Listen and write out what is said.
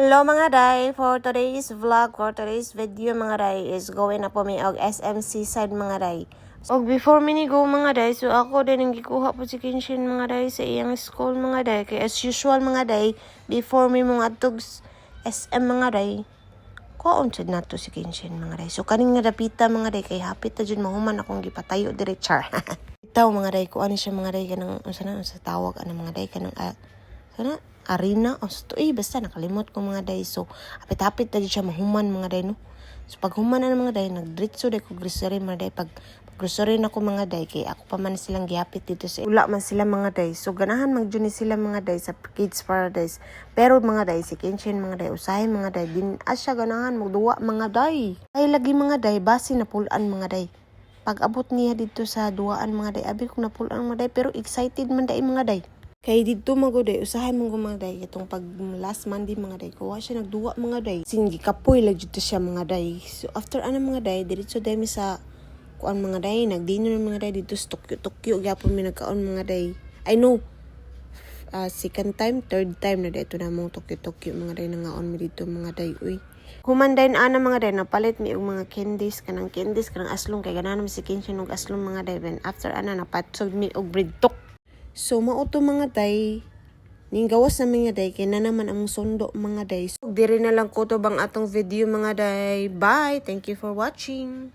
Hello mga day, for today's vlog, for today's video mga day is going na po mi og SMC side mga day. Og before mi ni go mga day, so ako din ang gikuha po si Kinshin mga day sa iyang school mga day. Kaya as usual mga day, before mi mong atog SM mga day, kuon sad nato si Kinshin mga day. So kaning nga dapita mga day, kay hapit na dyan mahuman akong gipatayo dire char. Itaw mga day, kuan siya mga day kanang sa tawag ana mga day kanang sana arena o basta nakalimot ko mga day. So apit-apit na siya mahuman mga day no. So pag human na mga day nagdiretso day ko grocery mga day. Pag grocery na ko mga day kay ako pa man silang gihapit dito sa ula man sila mga day. So ganahan magjuni sila mga day sa Kids Paradise. Pero mga day si Kenshin mga day usahay mga day din asya ganahan magduwa mga day. Ay lagi mga day basi na pulan mga day. Pag abot niya dito sa duwaan mga day abi ko na pulan mga day pero excited man day mga day. Kay dito magoday usahay mong mga day itong pag last Monday mga day kuha siya nagduwa mga day singi kapoy lang dito siya mga day. So after ano mga day diretso day mi sa kuan mga day nagdino na mga day dito sa Tokyo gyapon mi nagkaon mga day. I know second time third time na dito na mong Tokyo mga day nangaon mi dito mga day uy. Humanday na ana mga day napalit mi og mga candies kanang aslong kay ganahan mi si Kenshin og aslong mga day ben after ana napatsod mi og bread talk. So, mauto mga day, ning gawas na mga day, kaya na naman ang sundo mga day. So, diri na lang ko to bang atong video mga day. Bye! Thank you for watching!